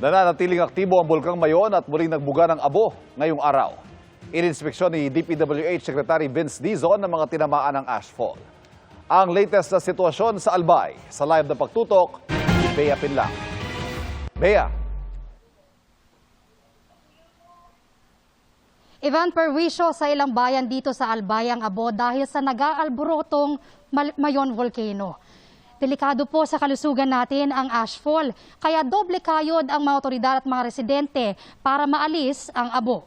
Nananatiling aktibo ang Bulkang Mayon at muling nagbuga ng abo ngayong araw. Ininspeksyon ni DPWH Secretary Vince Dizon ng mga tinamaan ng ashfall. Ang latest na sitwasyon sa Albay, sa live na pagtutok ni Bea Pinlang. Bea. Ivan, perwisyo sa ilang bayan dito sa Albay ang abo dahil sa nag-aalborotong Mayon Volcano. Delikado po sa kalusugan natin ang ashfall, kaya doble kayod ang mga otoridad at mga residente para maalis ang abo.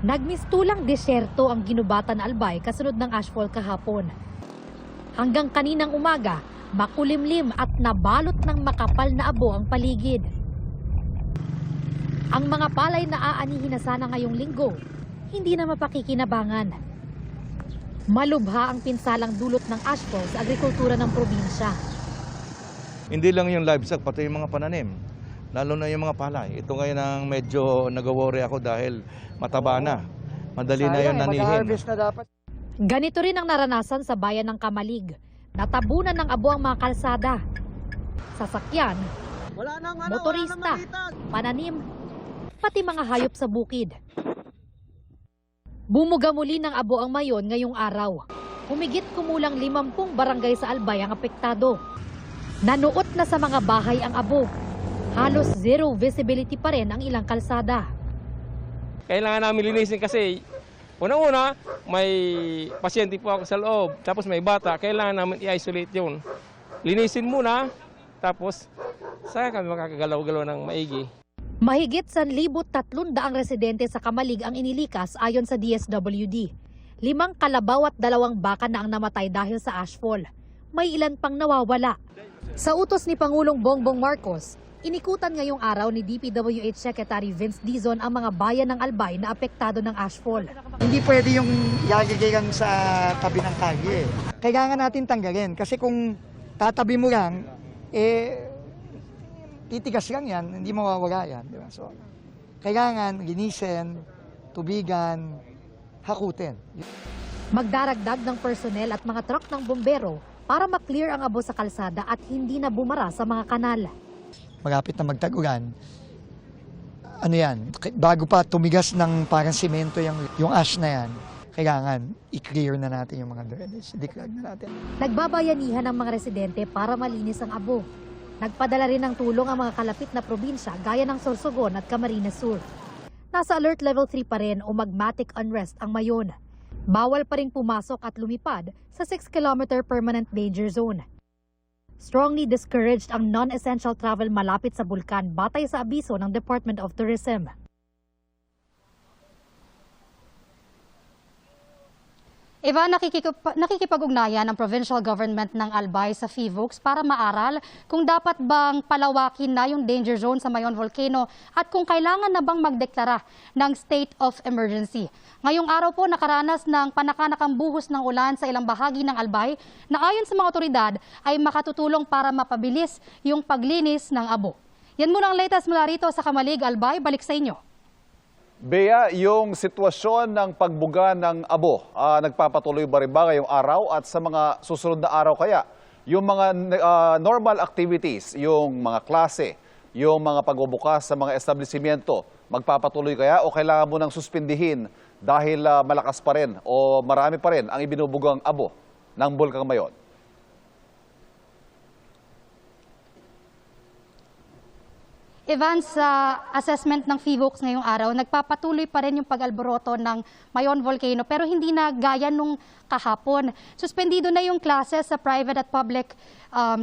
Nagmistulang desyerto ang ginubatan na Albay kasunod ng ashfall kahapon. Hanggang kaninang umaga, makulimlim at nabalot ng makapal na abo ang paligid. Ang mga palay na aanihin na sana ngayong linggo, hindi na mapakikinabangan. Malubha ang pinsalang dulot ng ashfall sa agrikultura ng probinsya. Hindi lang yung livestock, pati yung mga pananim. Lalo na yung mga palay. Ito ngayon ang medyo nag-worry ako dahil mataba na. Madali na yung nanihin. Ganito rin ang naranasan sa bayan ng Kamalig. Natabunan ng abo ang mga kalsada. Sasakyan, motorista, pananim, pati mga hayop sa bukid. Bumuga muli ng abo ang Mayon ngayong araw. Humigit kumulang 50 barangay sa Albay ang apektado. Nanuot na sa mga bahay ang abo. Halos zero visibility pa rin ang ilang kalsada. Kailangan namin linisin kasi una-una may pasyente po ako sa loob, tapos may bata, kailangan namin i-isolate yun. Linisin muna, tapos saka kami makakagalaw-galaw ng maigi. Mahigit 1,300 residente sa Kamalig ang inilikas ayon sa DSWD. 5 kalabaw at 2 baka na ang namatay dahil sa ashfall. May ilan pang nawawala. Sa utos ni Pangulong Bongbong Marcos, inikutan ngayong araw ni DPWH Secretary Vince Dizon ang mga bayan ng Albay na apektado ng ashfall. Hindi pwede yung iagagay lang sa tabi ng kalye. Kailangan natin tanggalin kasi kung tatabi mo lang, titigas lang yan, hindi mawawala yan. Diba? So, kailangan linisin, tubigan, hakutin. Magdaragdag ng personnel at mga truck ng bombero para maklear ang abo sa kalsada at hindi na bumara sa mga kanal. Malapit na magtag-ulan, ano yan, bago pa tumigas ng parang simento yung ash na yan, kailangan i-clear na natin yung mga drainage, i-declare na natin. Nagbabayanihan ang mga residente para malinis ang abo. Nagpadala rin ng tulong ang mga kalapit na probinsya gaya ng Sorsogon at Camarines Sur. Nasa alert level 3 pa rin o magmatic unrest ang Mayon. Bawal pa rin pumasok at lumipad sa 6-kilometer permanent danger zone. Strongly discouraged ang non-essential travel malapit sa bulkan batay sa abiso ng Department of Tourism. Ivan, nakikipag-ugnayan ng provincial government ng Albay sa FIVOX para maaral kung dapat bang palawakin na yung danger zone sa Mayon Volcano at kung kailangan na bang magdeklara ng state of emergency. Ngayong araw po nakaranas ng panakanakang buhos ng ulan sa ilang bahagi ng Albay na ayon sa mga otoridad ay makatutulong para mapabilis yung paglinis ng abo. Yan muna ang latest mula rito sa Kamalig, Albay. Balik sa inyo. Bea, yung sitwasyon ng pagbuga ng abo, nagpapatuloy ba rin ba ngayong araw at sa mga susunod na araw kaya? Yung mga normal activities, yung mga klase, yung mga pagbubukas sa mga establishmento, magpapatuloy kaya o kailangan mo nang suspindihin dahil malakas pa rin o marami pa rin ang ibinubugang abo ng Bulkang Mayon? Ivan, sa assessment ng FIVOX ngayong araw, nagpapatuloy pa rin yung pag-alboroto ng Mayon Volcano pero hindi na gaya nung kahapon. Suspendido na yung classes sa private at public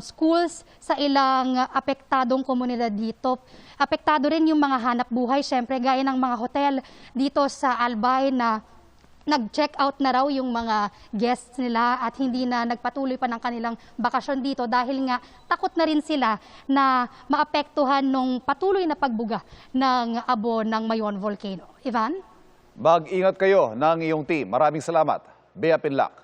schools sa ilang apektadong komunidad dito. Apektado rin yung mga hanap buhay, syempre gaya ng mga hotel dito sa Albay na nag-check out na raw yung mga guests nila at hindi na nagpatuloy pa ng kanilang bakasyon dito dahil nga takot na rin sila na maapektuhan nung patuloy na pagbuga ng abo ng Mayon Volcano. Ivan? Mag-ingat kayo ng iyong team. Maraming salamat. Bea Pinlang.